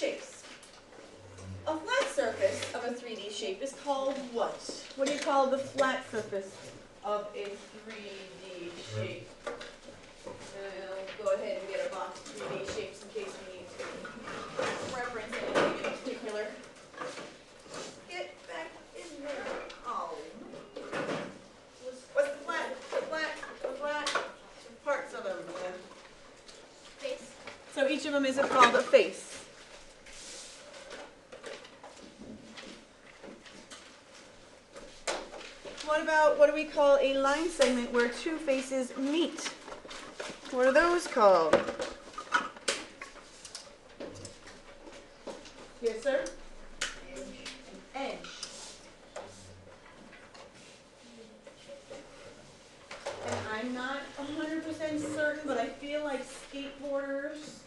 shapes. A flat surface of a 3D shape is called what? What do you call the flat surface of a 3D shape? I'll go ahead and get a box of 3D shapes in case we need to reference anything in particular. Get back in there. Oh. What's the flat? The flat parts of them. Face. So each of them is called a face. What do we call a line segment where two faces meet? What are those called? Yes, sir? An edge. And I'm not 100% certain, but I feel like skateboarders,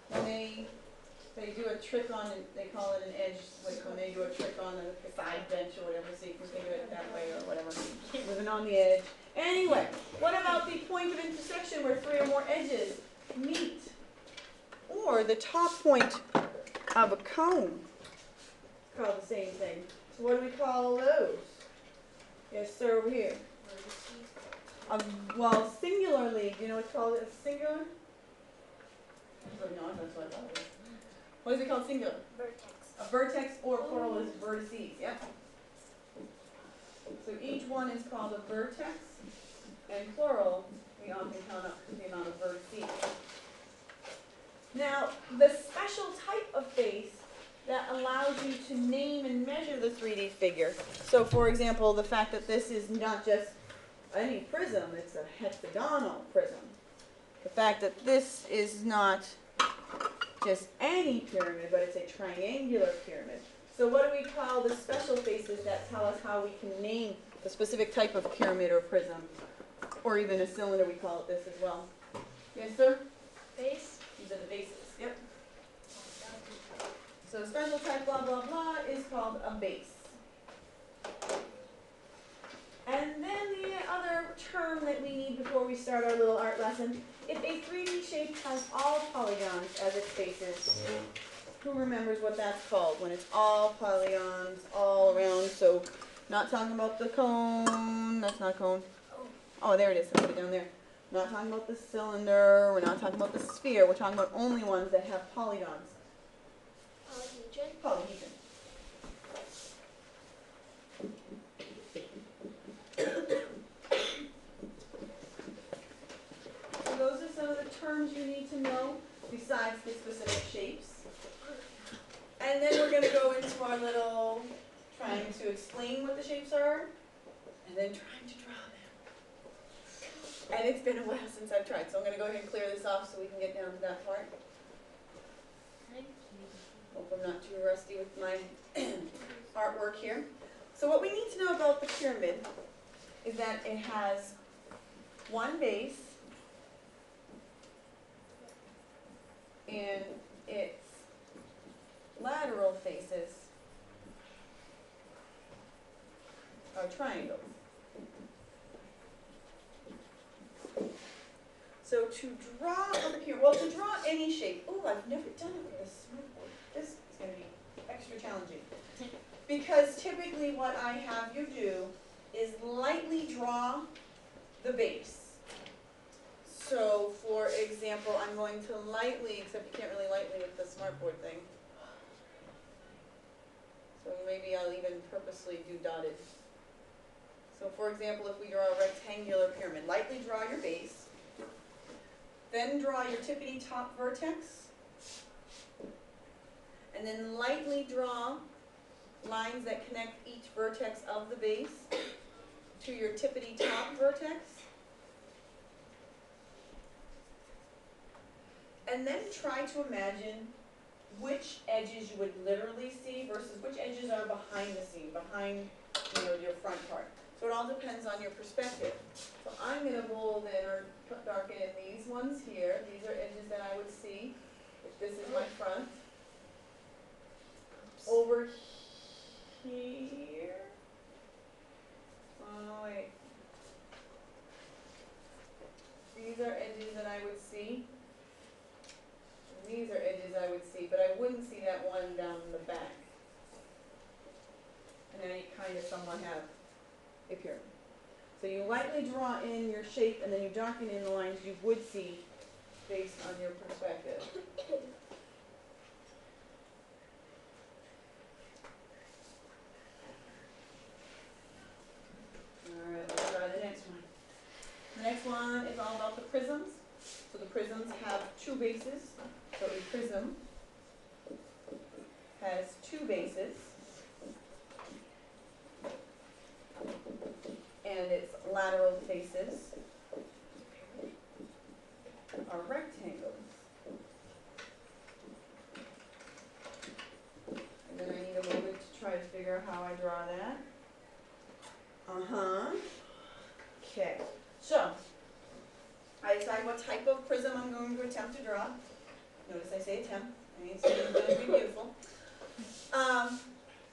when they do a trick on it, they call it an edge, like when they do a trick on a side bench or whatever, so you can think of it that way or whatever, living on the edge. Anyway, what about the point of intersection where three or more edges meet? Or the top point of a cone. It's called the same thing. So what do we call those? Yes, sir, over here. Well, singularly, do you know what's called a singular? No, that's what I thought it was. What is it called singular? Vertex. A vertex or plural is vertices, yeah? So each one is called a vertex, and plural, we often count up the amount of vertices. Now, the special type of face that allows you to name and measure the 3D figure. So for example, the fact that this is not just any prism, it's a hexagonal prism. The fact that this is not just any pyramid, but it's a triangular pyramid. So what do we call the special faces that tell us how we can name the specific type of pyramid or prism? Or even a cylinder, we call it this as well. Yes, sir? Face. These are the bases, yep. So special type blah, blah, blah is called a base. And then the other term that we need before we start our little art lesson, if a 3D shape has all polygons as its faces, who remembers what that's called when it's all polygons all around? So not talking about the cone, that's not cone. Oh, there it is, I put it down there. We're not talking about the cylinder, we're not talking about the sphere, we're talking about only ones that have polygons. Polyhedron. Polyhedron. So those are some of the terms you need to know besides the specific shapes. And then we're going to go into our little trying to explain what the shapes are and then trying to draw them. And it's been a while since I've tried, so I'm going to go ahead and clear this off so we can get down to that part. Hope I'm not too rusty with my artwork here. So what we need to know about the pyramid is that it has one base and its lateral faces are triangles. So to draw a pyramid, well, to draw any shape, oh, I've never done it with this smartboard. This is going to be extra challenging. Because typically what I have you do is lightly draw the base. So for example, I'm going to lightly, except you can't really lightly with the smartboard thing. So maybe I'll even purposely do dotted. So for example, if we draw a rectangular pyramid, lightly draw your base. Then draw your tippity top vertex. And then lightly draw lines that connect each vertex of the base to your tippity top vertex. And then try to imagine which edges you would literally see versus which edges are behind the scene, behind your front part. So it all depends on your perspective. So I'm going to bold in or darken in these ones here. These are edges that I would see if this is my front. Over here. Oh, wait. These are edges that I would see. And these are edges I would see, but I wouldn't see that one down the back. And then you kind of somewhat have a pyramid. So you lightly draw in your shape and then you darken in the lines you would see based on your perspective. Alright, let's try the next one. The next one is all about the prisms. So the prisms have two bases. So a prism has two bases. And its lateral faces are rectangles. And then I need a moment to try to figure out how I draw that. Okay, so I decide what type of prism I'm going to attempt to draw. Notice I say attempt, I mean, it's going to be beautiful.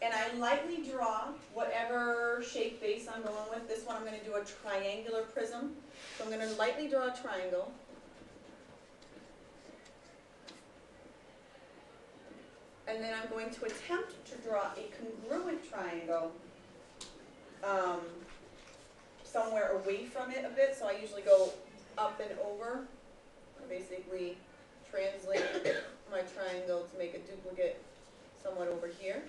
And I lightly draw whatever shape base I'm going with. This one I'm going to do a triangular prism. So I'm going to lightly draw a triangle. And then I'm going to attempt to draw a congruent triangle somewhere away from it a bit. So I usually go up and over. I basically translate my triangle to make a duplicate somewhat over here.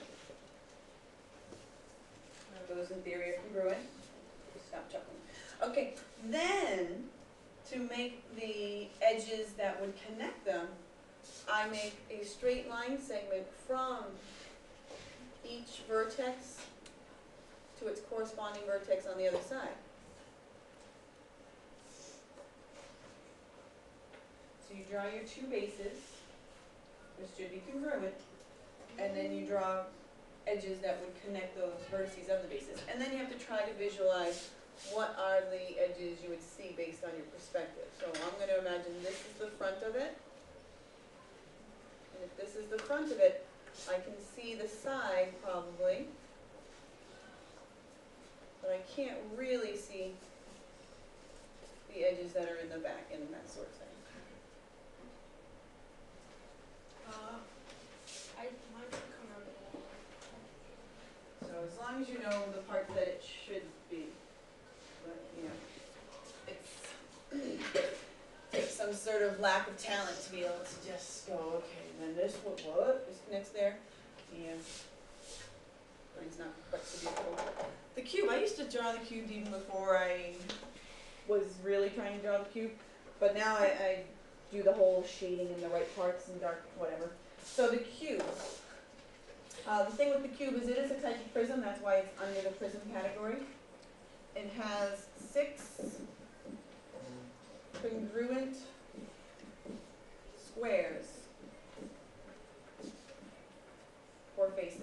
Those in theory are congruent. Stop chuckling. Okay, then to make the edges that would connect them, I make a straight line segment from each vertex to its corresponding vertex on the other side. So you draw your two bases, which should be congruent, and then you draw edges that would connect those vertices of the bases. And then you have to try to visualize what are the edges you would see based on your perspective. So I'm going to imagine this is the front of it. And if this is the front of it, I can see the side probably. But I can't really see the edges that are in the back and that sort of thing. Mine's coming out of the So as long as you know the part that it should be, but you know, it takes some sort of lack of talent to be able to just go, okay, then this what is next there? Yeah, mine's not quite so beautiful. The cube, I used to draw the cube even before I was really trying to draw the cube, but now I do the whole shading in the right parts and dark, whatever. So the cube. The thing with the cube is it is a type of prism, that's why it's under the prism category. It has 6 congruent squares, 4 faces.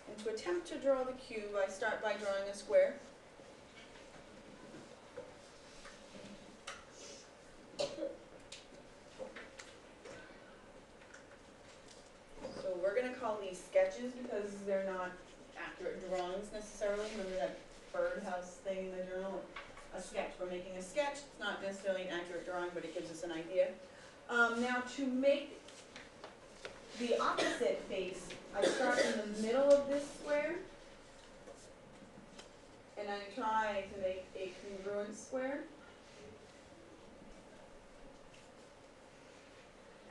And to attempt to draw the cube, I start by drawing a square. So we're going to call these sketches because they're not accurate drawings necessarily. Remember that birdhouse thing in the journal? A sketch. We're making a sketch. It's not necessarily an accurate drawing, but it gives us an idea. Now to make the opposite face, I start in the middle of this square. And I try to make a congruent square.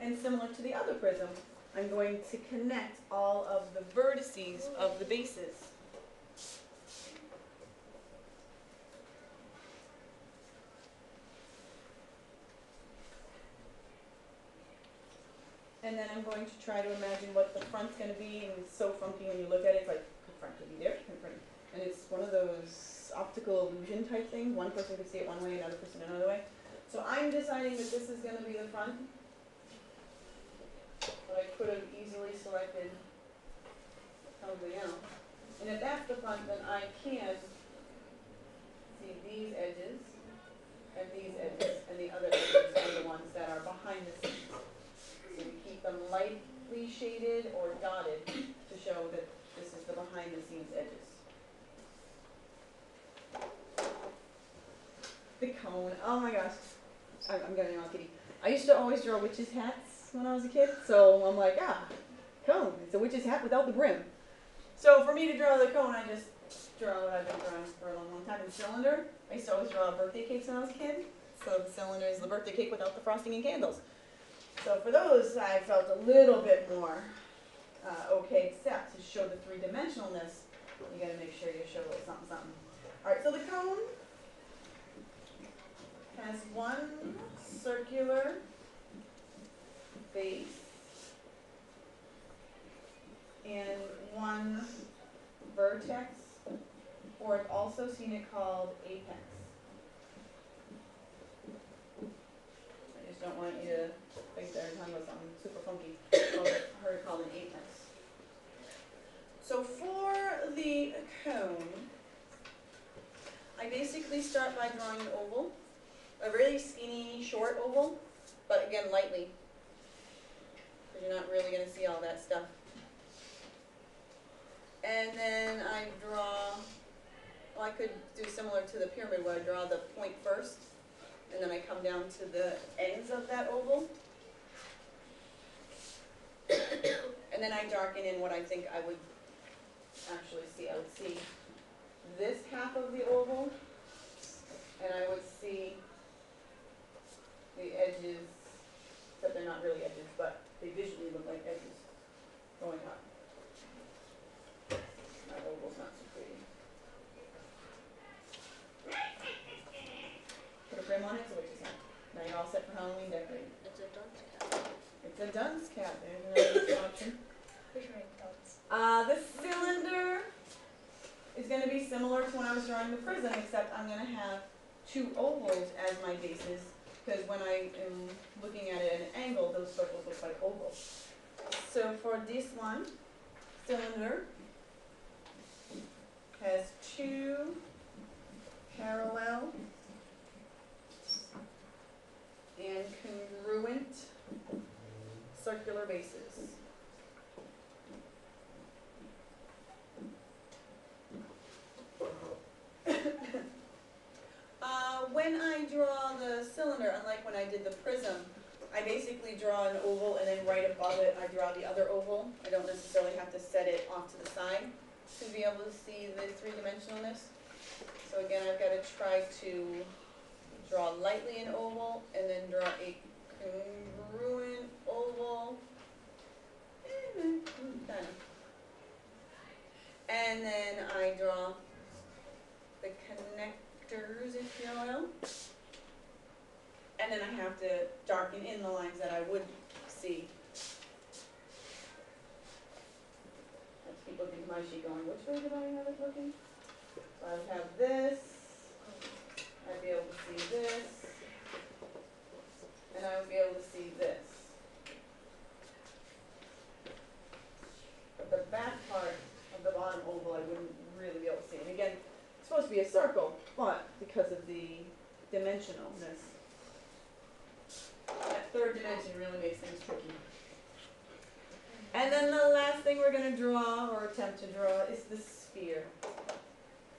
And similar to the other prism, I'm going to connect all of the vertices of the bases. And then I'm going to try to imagine what the front's going to be, and it's so funky when you look at it, it's like, the front could be there, the front. And it's one of those optical illusion type things. One person could see it one way, another person another way. So I'm deciding that this is going to be the front. But I could have easily selected something else. And if that's the front, then I can see these edges, and the other edges are the ones that are behind the scenes. So we keep them lightly shaded or dotted to show that this is the behind the scenes edges. The cone, oh my gosh. I'm getting all giddy. I used to always draw witches' hats when I was a kid, so I'm like, cone. It's a witch's hat without the brim. So for me to draw the cone, I just draw what I've been drawing for a long, long time in cylinder. I used to always draw birthday cakes when I was a kid. So the cylinder is the birthday cake without the frosting and candles. So for those, I felt a little bit more okay, except to show the three-dimensionalness, you gotta make sure you show a little something, something. All right, so the cone has one circular base and one vertex, or I've also seen it called apex. I just don't want you to think they're talking about something super funky. I heard it called an apex. So for the cone, I basically start by drawing an oval, a really skinny, short oval, but again, lightly, because you're not really going to see all that stuff. And then I draw, well, I could do similar to the pyramid where I draw the point first, and then I come down to the ends of that oval. And then I darken in what I think I would actually see. I would see this half of the oval, and I would see the edges, except they're not really edges, but they visually look like edges going up. My oval's not so pretty. Put a brim on it, so what you said. Now you're all set for Halloween decorating. It's a dunce cap. It's a dunce cap. There's another option. Which one dunce? The cylinder is going to be similar to when I was drawing the prism, except I'm going to have two ovals as my bases, because when I am looking at it at an angle, those circles look like ovals. So for this one, cylinder has two parallel and congruent circular bases. When I draw the cylinder, unlike when I did the prism, I basically draw an oval and then right above it I draw the other oval. I don't necessarily have to set it off to the side to be able to see the three-dimensionalness. So again, I've got to try to draw lightly an oval and then draw a congruent oval. Kind of. And then I draw the connectors, if you will. And then I have to darken in the lines that I would see. Let's keep looking at my sheet going, which way did I have it looking? So I would have this, I'd be able to see this, and I would be able to see this. But the back part of the bottom oval I wouldn't really be able to see. And again, it's supposed to be a circle, but because of the dimensionalness, that third dimension really makes things tricky. And then the last thing we're going to draw, or attempt to draw, is the sphere.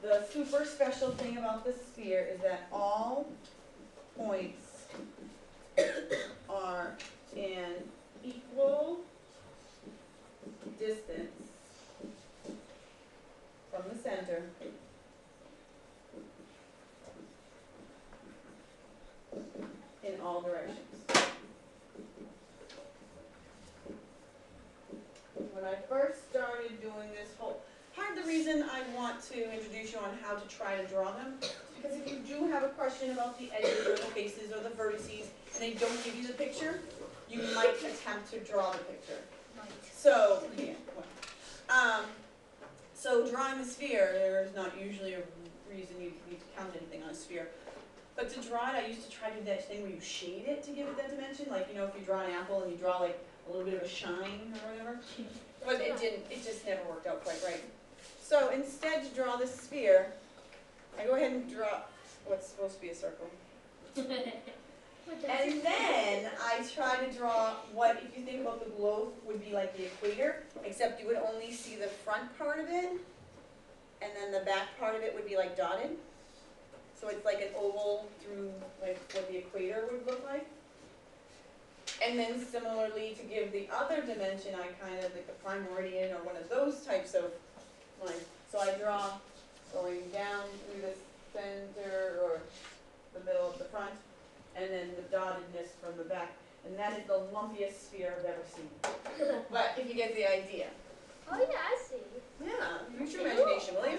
The super special thing about the sphere is that all points are in equal distance from the center in all directions. When I first started doing this whole, part of the reason I want to introduce you on how to try to draw them is because if you do have a question about the edges or the faces or the vertices and they don't give you the picture, you might attempt to draw the picture. So, yeah, well, so drawing the sphere, there's not usually a reason you need to count anything on a sphere. But to draw it, I used to try to do that thing where you shade it to give it that dimension. Like, you know, if you draw an apple and you draw like a little bit of a shine or whatever. But it just never worked out quite right. So instead to draw this sphere, I go ahead and draw what's supposed to be a circle. And then I try to draw what, if you think about the globe, would be like the equator, except you would only see the front part of it, and then the back part of it would be like dotted. so it's like an oval through like what the equator would look like. And then similarly, to give the other dimension, I kind of, like the prime meridian or one of those types of lines. So I draw going down through the center or the middle of the front, and then the dottedness from the back. And that is the lumpiest sphere I've ever seen. But if you get the idea. Oh yeah, I see. Yeah, use your imagination, will you?